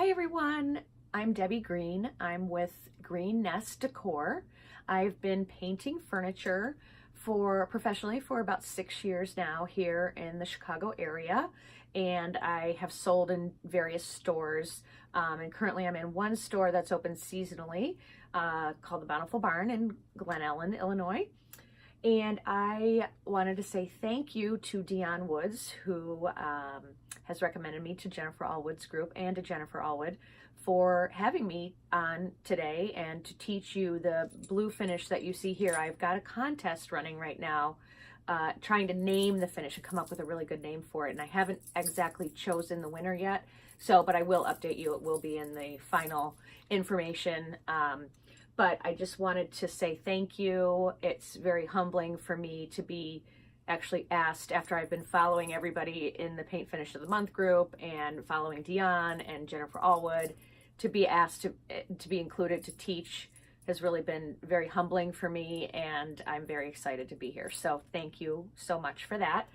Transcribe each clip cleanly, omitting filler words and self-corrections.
Hi everyone, I'm Debbie Green. I'm with Green Nest Decor. I've been painting furniture professionally for about 6 years now here in the Chicago area, and I have sold in various stores. And currently I'm in one store that's open seasonally called the Bountiful Barn in Glen Ellen, Illinois. And I wanted to say thank you to Dion Woods, who has recommended me to Jennifer Allwood's group and to Jennifer Allwood for having me on today and to teach you the blue finish that you see here. I've got a contest running right now trying to name the finish and come up with a really good name for it. And I haven't exactly chosen the winner yet, but I will update you. It will be in the final information. But I just wanted to say thank you. It's very humbling for me to be actually asked, after I've been following everybody in the Paint Finish of the Month group and following Dion and Jennifer Allwood, to be asked to be included to teach has really been very humbling for me, and I'm very excited to be here. So thank you so much for that.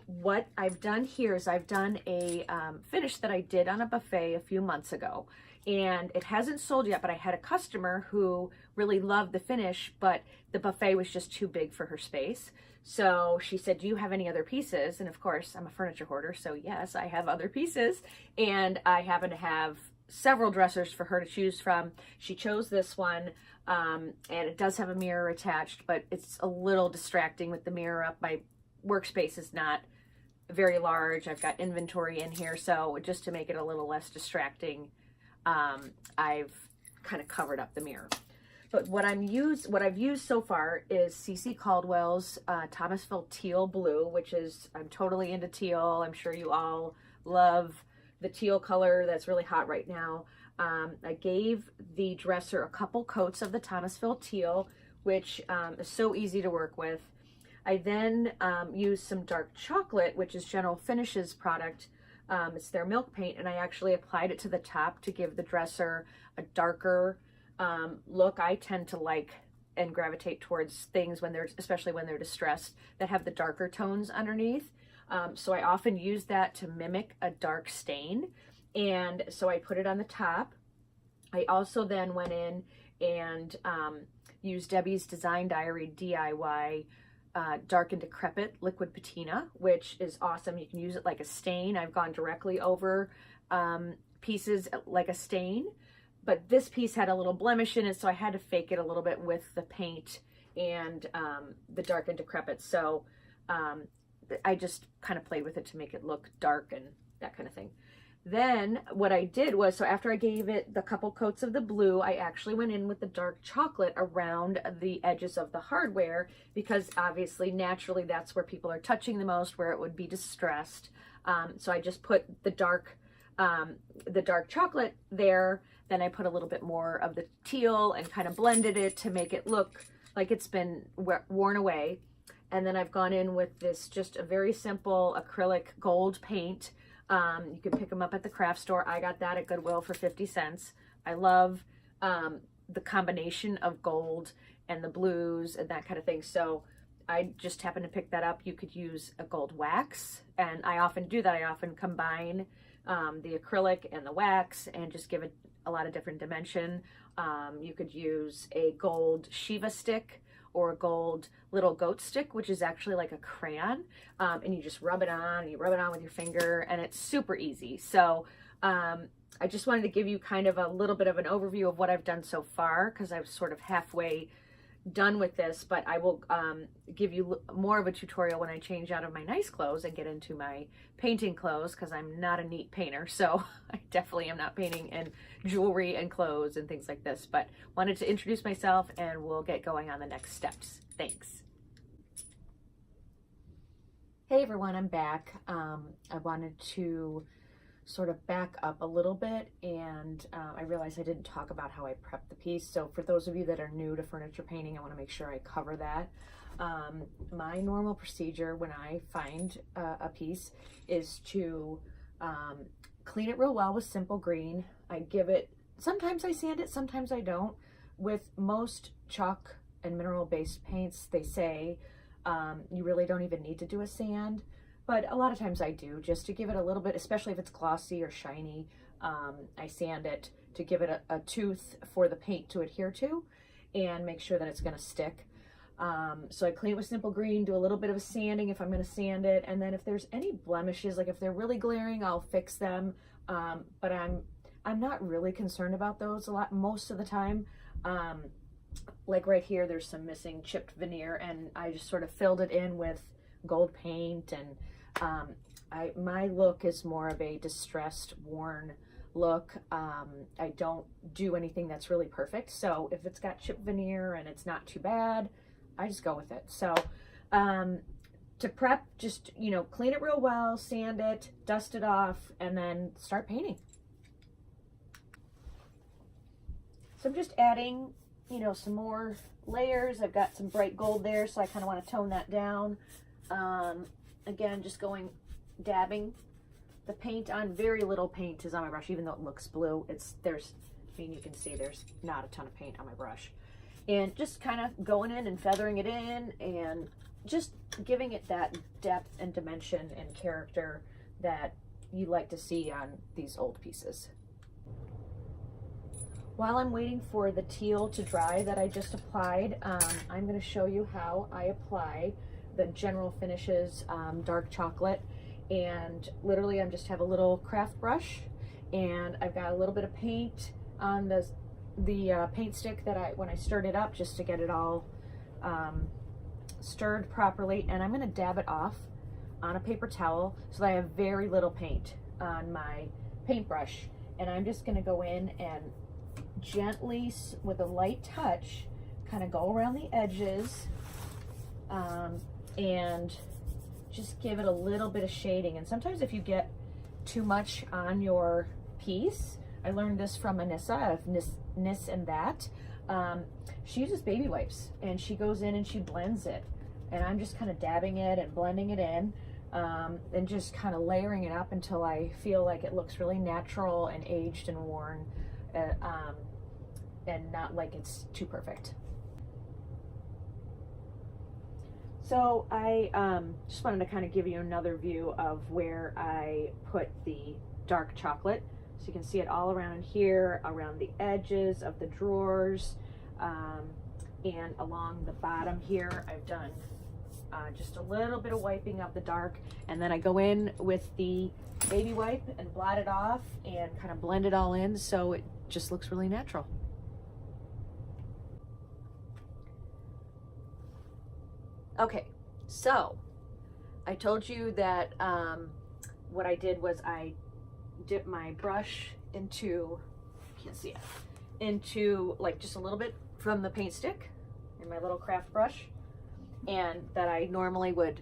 What I've done here is I've done a finish that I did on a buffet a few months ago, and it hasn't sold yet, but I had a customer who really loved the finish, but the buffet was just too big for her space. So she said, do you have any other pieces? And of course, I'm a furniture hoarder, so yes, I have other pieces, and I happen to have several dressers for her to choose from. She chose this one, and it does have a mirror attached, but it's a little distracting with the mirror up. My workspace is not very large. I've got inventory in here, so just to make it a little less distracting, I've kind of covered up the mirror. But what I've used so far is CC Caldwell's Thomasville Teal Blue, which is, I'm totally into teal. I'm sure you all love the teal color that's really hot right now. I gave the dresser a couple coats of the Thomasville Teal, which is so easy to work with. I then used some dark chocolate, which is General Finishes product. It's their milk paint, and I actually applied it to the top to give the dresser a darker look. I tend to like and gravitate towards things especially when they're distressed, that have the darker tones underneath. So I often use that to mimic a dark stain, and so I put it on the top. I also then went in and used Debbie's Design Diary DIY Dark and Decrepit liquid patina, which is awesome. You can use it like a stain. I've gone directly over pieces like a stain, but this piece had a little blemish in it, so I had to fake it a little bit with the paint and the Dark and Decrepit. So I just kind of played with it to make it look dark and that kind of thing. Then what I did was, so after I gave it the couple coats of the blue, I actually went in with the dark chocolate around the edges of the hardware, because obviously naturally that's where people are touching the most, where it would be distressed. So I just put the dark chocolate there. Then I put a little bit more of the teal and kind of blended it to make it look like it's been worn away. And then I've gone in with this, just a very simple acrylic gold paint. You can pick them up at the craft store. I got that at Goodwill for 50 cents. I love the combination of gold and the blues and that kind of thing. So I just happened to pick that up. You could use a gold wax, and I often do that. I often combine the acrylic and the wax and just give it a lot of different dimension. You could use a gold Shiva stick or a gold little goat stick, which is actually like a crayon, and you just rub it on, you rub it on with your finger, and it's super easy. So I just wanted to give you kind of a little bit of an overview of what I've done so far, because I was sort of halfway done with this, but I will give you more of a tutorial when I change out of my nice clothes and get into my painting clothes, because I'm not a neat painter, so I definitely am not painting in jewelry and clothes and things like this, but wanted to introduce myself and we'll get going on the next steps. Thanks. Hey everyone, I'm back. I wanted to sort of back up a little bit, and I realized I didn't talk about how I prepped the piece. So for those of you that are new to furniture painting, I want to make sure I cover that. My normal procedure when I find a piece is to clean it real well with simple green. I give it, sometimes I sand it, sometimes I don't. With most chalk and mineral based paints, they say you really don't even need to do a sand. but a lot of times I do, just to give it a little bit, especially if it's glossy or shiny. I sand it to give it a tooth for the paint to adhere to and make sure that it's going to stick. So I clean it with Simple Green, do a little bit of a sanding if I'm going to sand it, and then if there's any blemishes, like if they're really glaring, I'll fix them. But I'm not really concerned about those most of the time. Like right here, there's some missing chipped veneer, and I just sort of filled it in with gold paint, and my look is more of a distressed, worn look. I don't do anything that's really perfect, so if it's got chipped veneer and it's not too bad, I just go with it. So to prep, just, you know, clean it real well, sand it, dust it off, and then start painting. So I'm just adding, you know, some more layers. I've got some bright gold there, so I kind of want to tone that down. Again, just dabbing the paint on. Very little paint is on my brush, even though it looks blue. You can see there's not a ton of paint on my brush. And just kind of going in and feathering it in and just giving it that depth and dimension and character that you like to see on these old pieces. While I'm waiting for the teal to dry that I just applied, I'm going to show you how I apply the General Finishes dark chocolate. And literally I just have a little craft brush, and I've got a little bit of paint on the paint stick that when I stirred it up, just to get it all stirred properly, and I'm going to dab it off on a paper towel so that I have very little paint on my paintbrush. And I'm just going to go in and gently, with a light touch, kind of go around the edges and just give it a little bit of shading. And sometimes if you get too much on your piece, I learned this from Anissa of Nis and That. She uses baby wipes, and she goes in and she blends it. And I'm just kind of dabbing it and blending it in, and just kind of layering it up until I feel like it looks really natural and aged and worn, and not like it's too perfect. So I just wanted to kind of give you another view of where I put the dark chocolate. So you can see it all around here, around the edges of the drawers, and along the bottom here. I've done just a little bit of wiping of the dark, and then I go in with the baby wipe and blot it off and kind of blend it all in so it just looks really natural. Okay, so I told you that what I did was I dipped my brush into, you can't see it, into like just a little bit from the paint stick in my little craft brush, and that I normally would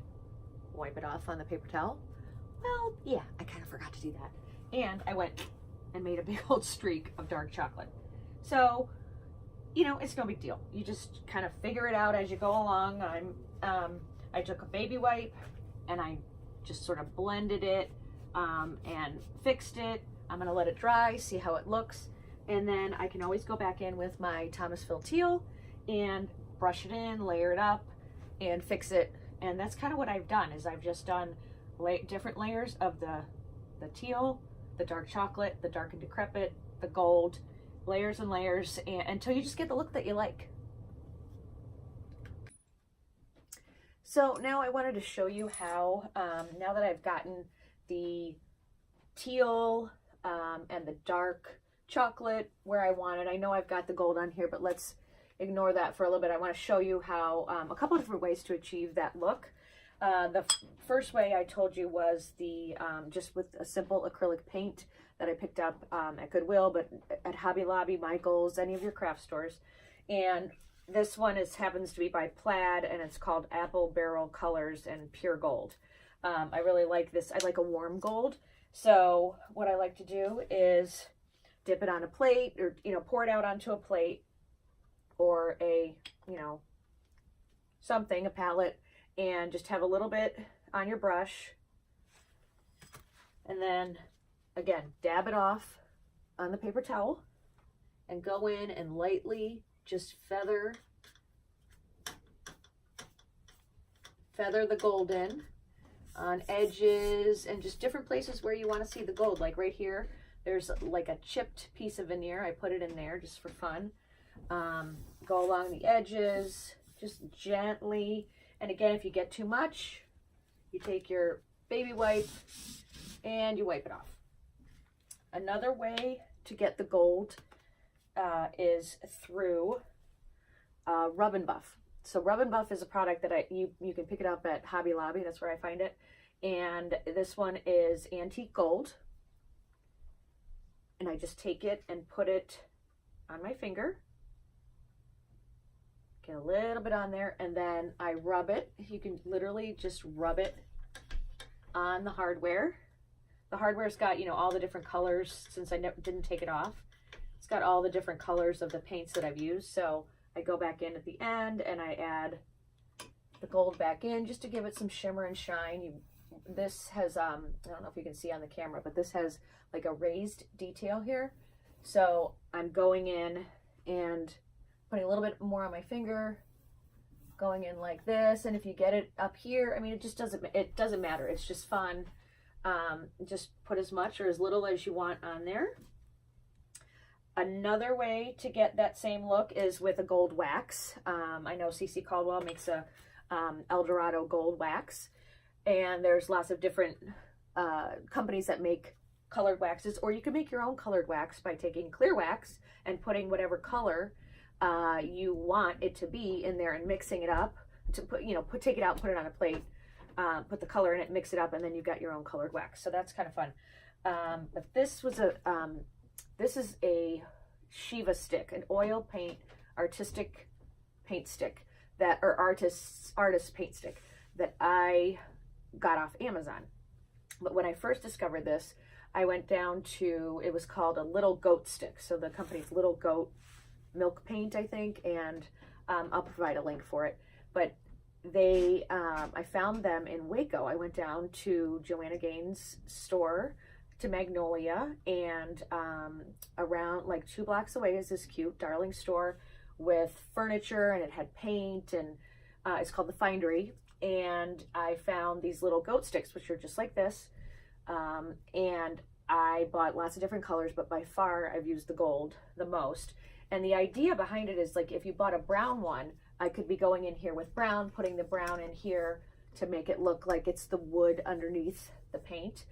wipe it off on the paper towel. Well, yeah, I kind of forgot to do that. And I went and made a big old streak of dark chocolate. So, you know, it's no big deal. You just kind of figure it out as you go along. I took a baby wipe and I just sort of blended it and fixed it. I'm gonna let it dry, see how it looks, and then I can always go back in with my Thomasville Teal and brush it in, layer it up, and fix it. And that's kind of what I've done, is I've just done different layers of the teal, the dark chocolate, the dark and decrepit, the gold, layers and layers, until you just get the look that you like. So now I wanted to show you how, now that I've gotten the teal and the dark chocolate where I want it. I know I've got the gold on here, but let's ignore that for a little bit. I want to show you how a couple of different ways to achieve that look. The first way I told you was just with a simple acrylic paint that I picked up at Goodwill, but at Hobby Lobby, Michael's, any of your craft stores. And this one happens to be by Plaid, and it's called Apple Barrel Colors and Pure Gold. I really like this. I like a warm gold. So what I like to do is dip it on a plate, or, you know, pour it out onto a plate or a, you know, something, a palette, and just have a little bit on your brush. And then again, dab it off on the paper towel and go in and lightly just feather the gold in. on edges and just different places where you want to see the gold. Like right here, there's like a chipped piece of veneer. I put it in there just for fun. Go along the edges, just gently. And again, if you get too much, you take your baby wipe and you wipe it off. Another way to get the gold is through Rub and Buff. So Rub and Buff is a product that you can pick it up at Hobby Lobby. That's where I find it. And this one is antique gold. And I just take it and put it on my finger. Get a little bit on there, and then I rub it. You can literally just rub it on the hardware. The hardware's got, you know, all the different colors since I didn't take it off. It's got all the different colors of the paints that I've used. So I go back in at the end and I add the gold back in just to give it some shimmer and shine. This has, I don't know if you can see on the camera, but this has like a raised detail here. So I'm going in and putting a little bit more on my finger, going in like this. And if you get it up here, I mean, it doesn't matter. It's just fun. Just put as much or as little as you want on there. Another way to get that same look is with a gold wax. I know CC Caldwell makes a Eldorado gold wax, and there's lots of different companies that make colored waxes, or you can make your own colored wax by taking clear wax and putting whatever color you want it to be in there and mixing it up to put, you know, take it out, put it on a plate, put the color in it, mix it up, and then you've got your own colored wax. So that's kind of fun. But this was this is a Shiva stick, an oil paint artistic paint stick or artist paint stick that I got off Amazon. But when I first discovered this, I went down to, it was called a Little Goat stick. So the company's Little Goat Milk Paint, I think, and I'll provide a link for it. But they, I found them in Waco. I went down to Joanna Gaines' store, to Magnolia, and around like 2 blocks away is this cute, darling store with furniture, and it had paint, and it's called The Findery. And I found these little goat sticks, which are just like this. And I bought lots of different colors, but by far I've used the gold the most. And the idea behind it is, like, if you bought a brown one, I could be going in here with brown, putting the brown in here to make it look like it's the wood underneath the paint.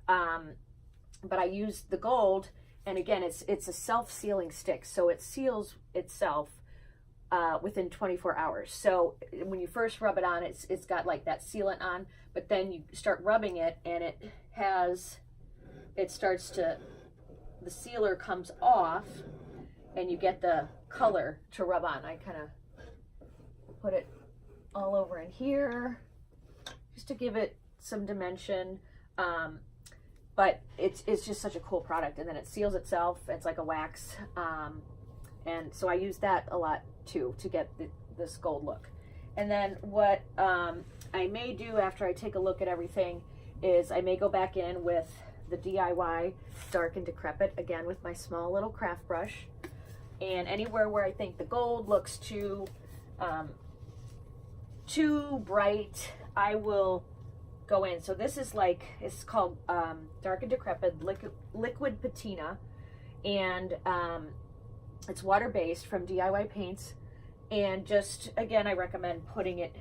But I used the gold, and again, it's a self-sealing stick, so it seals itself within 24 hours. So when you first rub it on, it's got like that sealant on, but then you start rubbing it, and the sealer comes off, and you get the color to rub on. I kind of put it all over in here just to give it some dimension. But it's just such a cool product, and then it seals itself. It's like a wax, and so I use that a lot too to get this gold look. And then what I may do after I take a look at everything is I may go back in with the DIY Dark and Decrepit again with my small little craft brush, and anywhere where I think the gold looks too bright, I will go in. So this is like, it's called Dark and Decrepit Liquid Patina, and it's water-based from DIY Paints. And just, again, I recommend putting it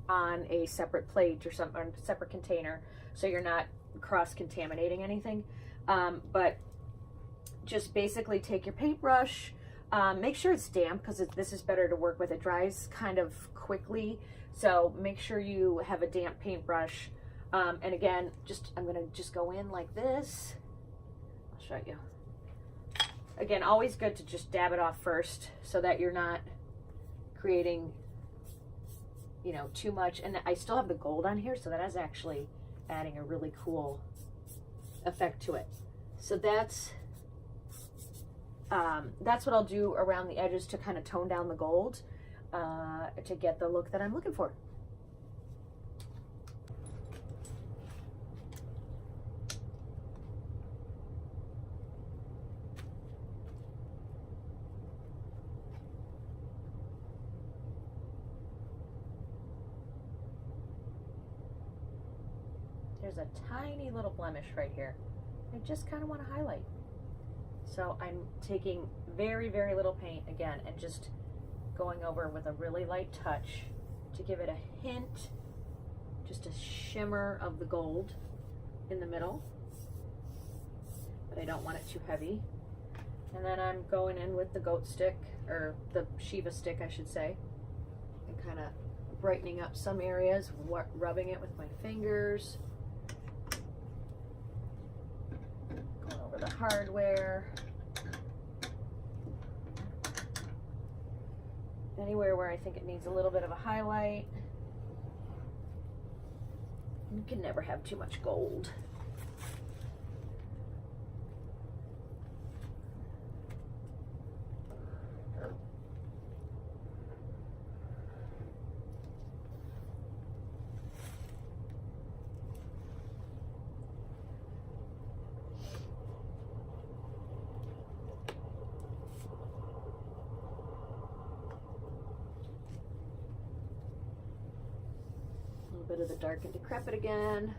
on a separate plate or something, on a separate container, so you're not cross-contaminating anything. But just basically take your paintbrush, make sure it's damp, because this is better to work with. It dries kind of quickly, so make sure you have a damp paintbrush. And again, I'm gonna just go in like this. I'll show you. Again, always good to just dab it off first so that you're not creating, you know, too much. And I still have the gold on here, so that is actually adding a really cool effect to it. So that's what I'll do around the edges to kind of tone down the gold to get the look that I'm looking for. there's a tiny little blemish right here. I just kind of want to highlight. So I'm taking very, very little paint again and just going over with a really light touch to give it a hint, just a shimmer of the gold in the middle, but I don't want it too heavy. And then I'm going in with the goat stick, or the Shiva stick I should say, and kind of brightening up some areas, rubbing it with my fingers, going over the hardware. Anywhere where I think it needs a little bit of a highlight. You can never have too much gold. Bit of the dark and decrepit again.